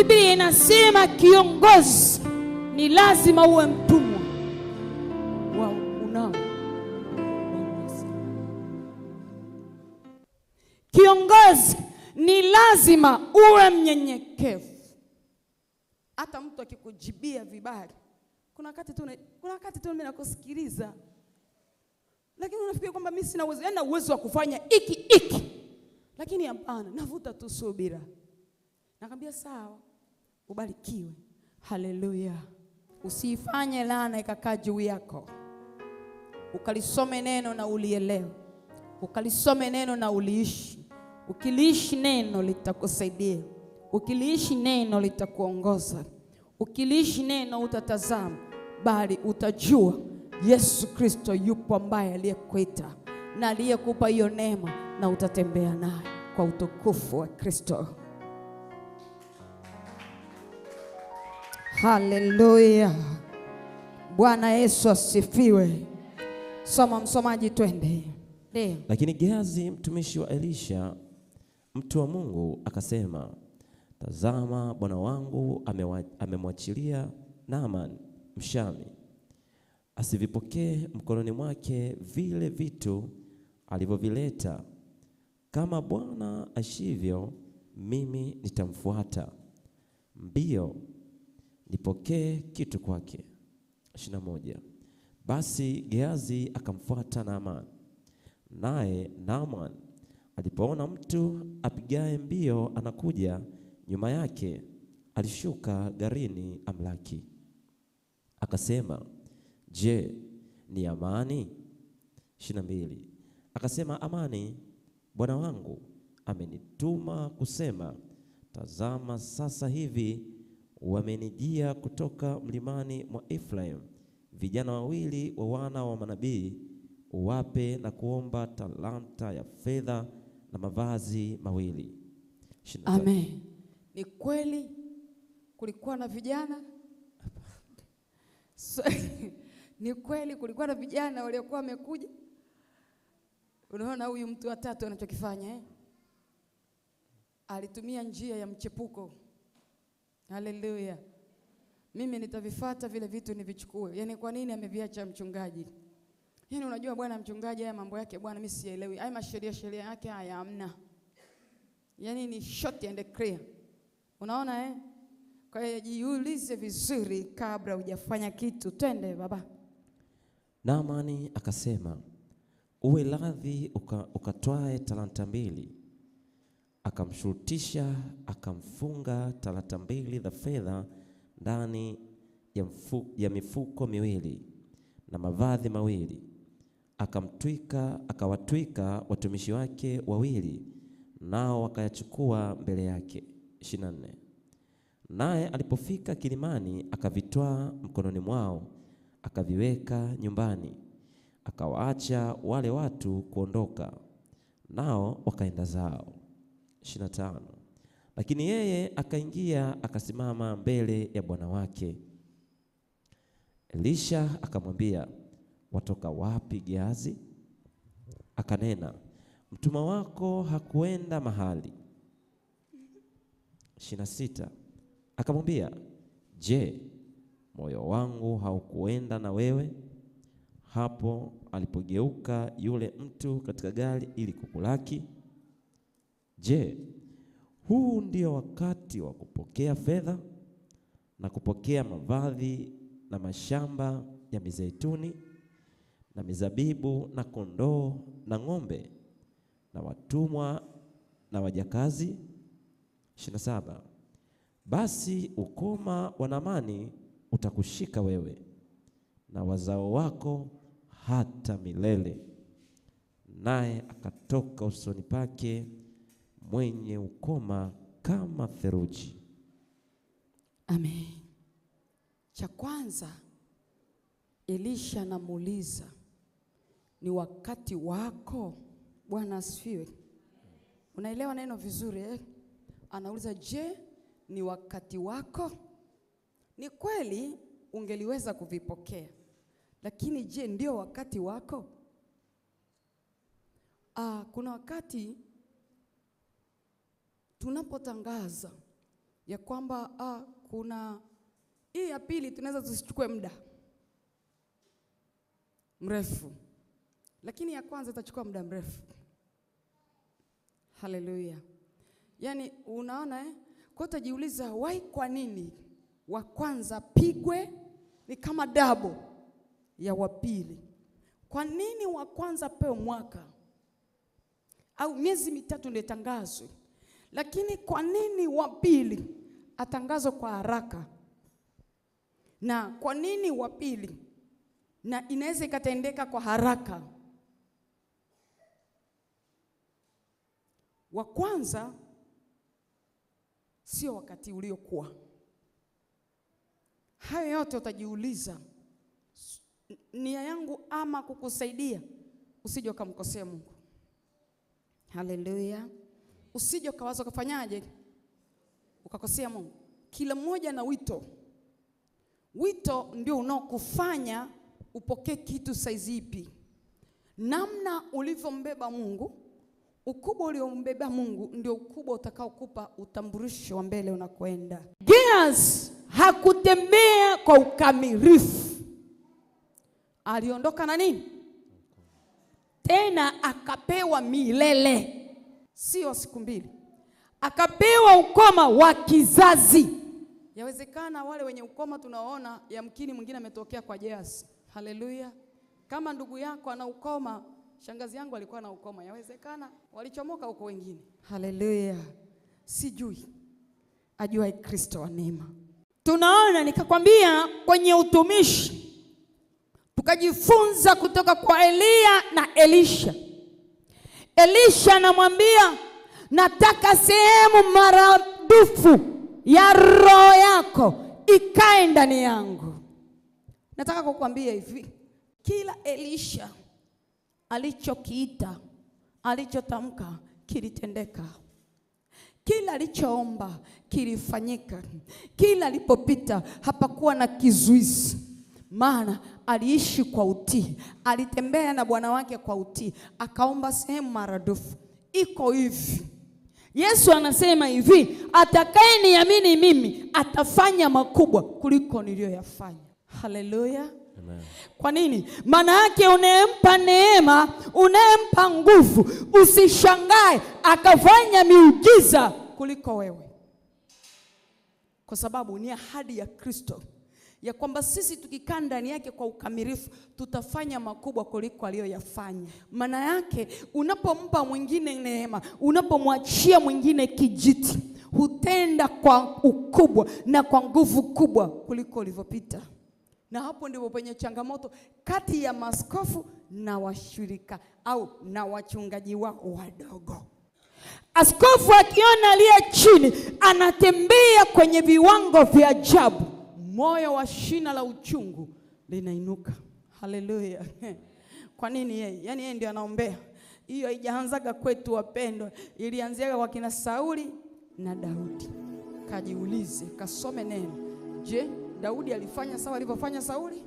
Biblia inasema kiongozi ni lazima uwe mtumwa wa unao. Kiongozi ni lazima uwe mnyenyekevu. Hata mtu akikujibia vibaya, kuna wakati tu mimi nakusikiliza, lakini unafikiri kwamba mimi sina uwezo, yana uwezo wa kufanya iki. Lakini hapana, navuta tu subira. Nakwambia sawa, ubarikiwe. Haleluya. Usifanye laana ikakaa juu yako. Ukalisome neno na ulielewe. Ukalisome neno na uliishi. Ukiliishi neno litakusaidia. Ukiliishi neno litakuongoza. Ukiliishi neno utatazama, bali utajua Yesu Kristo yupo ambaye aliyekuita na aliyekupa hiyo neema, na utatembea naye kwa utukufu wa Kristo. Haleluya. Bwana Yesu asifiwe. Soma msomaji, twende. Ndio. Lakini Gehazi mtumishi wa Elisha mtu wa Mungu akasema, tazama, bwana wangu amemwachilia Naaman Mshami, asivipokee mkononi mwake vile vitu alivyovileta. Kama Bwana ashivyo, mimi nitamfuata mbio nipokee kitu kwake. 21. Basi Gehazi akamfuata Naaman, naye Naaman alipoona mtu apigaye mbio anakuja nyuma yake, alishuka garini amlaki. Akasema, je, ni amani? 22. Akasema, amani, bwana wangu amenituma kusema, tazama sasa hivi wamenijia kutoka mlimani mwa Efraim vijana wawili wa wana wa manabii, uwape na kuomba talanta ya fedha na mavazi mawili. Amen. Ni kweli kulikuwa na vijana ni kweli kulikuwa na vijana waliokuwa wamekuja. Unaona huyu mtu wa tatu anachokifanya, alitumia njia ya mchepuko. Haleluya. Mimi nitavifuata vile vitu nivichukue. Yaani kwa nini ameviacha mchungaji? Yaani unajua bwana mchungaji, haya mambo yake bwana mimi sielewi. Haya masheria yake haya hamna. Yaani ni short and clear. Unaona Kwa hiyo jiulize vizuri kabla hujafanya kitu. Twende baba. Naamani akasema, uwe radhi ukatwae talanta 2. Akamshurutisha, akamfunga talanta 2 za fedha ndani ya mifuko 2 na mavazi 2. Akawatwika watumishi wake 2, nao wakayachukua mbele yake. 24. Naye alipofika kilimani, akavitwaa mkononi mwao, akaviweka nyumbani, akawaacha wale watu kuondoka, nao wakaenda zao. 25. Lakini yeye akaingia akasimama mbele ya bwana wake. Elisha akamwambia, watoka wapi Gehazi? Akanena, mtuma wako hakuenda mahali. 26. Akamwambia, je, moyo wangu haukuenda na wewe hapo alipogeuka yule mtu katika gari ili kukulaki? Je, huu ndio wakati wa kupokea fedha na kupokea mavazi na mashamba ya mizeituni na mizabibu na kondoo na ng'ombe na watumwa na wajakazi? 27. Basi ukoma wa Naamani utakushika wewe na wazao wako hata milele. Naye akatoka usoni pake mwenye ukoma kama theluji. Amen. Cha kwanza Elisha anamuuliza, ni wakati wako? Bwana asifiwe. Unaelewa neno vizuri Anauliza, je, ni wakati wako? Ni kweli ungeliweza kuvipokea, lakini je, ndio wakati wako? Kuna wakati tunapotangaza ya kwamba kuna hii ya pili tunaweza tusichukue muda mrefu, lakini ya kwanza itachukua muda mrefu. Haleluya. Yani unaona kwa utajiuliza why, kwa nini wa kwanza pigwe ni kama double ya wa pili? Kwa nini wa kwanza pewe mwaka au miezi mitatu ndio tangazwe, lakini kwa nini wa pili atangazwe kwa haraka? Na kwa nini wa pili na inaweza ikatendeka kwa haraka? Wa kwanza sio wakati uliokuwa. Hayo yote utajiuliza, nia yangu ama kukusaidia usije ukamkosea Mungu. Haleluya. Usije ukawaza kufanyaje ukakosea Mungu. Kila mmoja na wito. Wito ndio unaokufanya upokee kitu saizi ipi. Namna ulivyombeba Mungu, ukubwa uliombeba Mungu ndio ukubwa utakaokupa utambulisho wa mbele unakoenda. Gehazi hakutembea kwa ukamilifu. Aliondoka na nini? Tena akapewa milele. Sio siku mbili. Akapewa ukoma wa kizazi. Yawezekana wale wenye ukoma tunaona yamkini mwingine ametokea kwa Gehazi. Haleluya. Kama ndugu yako ana ukoma, shangazi yangu alikuwa na ukoma, yawezekana walichomoka huko wengine. Haleluya. Sijui. Ajua Kristo wa neema. Tunaona nikakwambia kwenye utumishi tukajifunza kutoka kwa Elia na Elisha. Elisha anamwambia, nataka sehemu maradufu ya roho yako ikae ndani yangu. Nataka kukwambia hivi, kila Elisha alichokiita, alichotamka kilitendeka. Kila alichoomba kilifanyika. Kila alipopita hapakuwa na kizuizi. Maana aliishi kwa utii, alitembea na Bwana wake kwa utii, akaomba sehemu maradufu. Iko hivi, Yesu anasema hivi, atakayeniamini mimi atafanya makubwa kuliko niliyoyafanya. Haleluya. Amen. Kwa nini? Maana yake unempa neema, unempa nguvu, usishangae akafanya miujiza kuliko wewe. Kwa sababu ni ahadi ya Kristo ya kwamba sisi tukikaa ndani yake kwa ukamilifu tutafanya makubwa kuliko aliyoyafanya. Maana yake unapompa mwingine neema, unapomwachia mwingine kijiti, hutenda kwa ukubwa na kwa nguvu kubwa kuliko ulivyopita. Na hapo ndipo penye changamoto kati ya maaskofu na washirika au na wachungaji wao wadogo. Askofu akiona aliye chini anatembea kwenye viwango vya ajabu, moyo wa shina la uchungu linainuka. Haleluya. Kwa nini yeye? Yaani yeye ndiye anaombea. Hiyo haijaanzaga kwetu wapendwa. Ilianzia kwa kina Sauli na Daudi. Kajiulize, kasome neno. Je, Daudi alifanya sawa alivyofanya Sauli?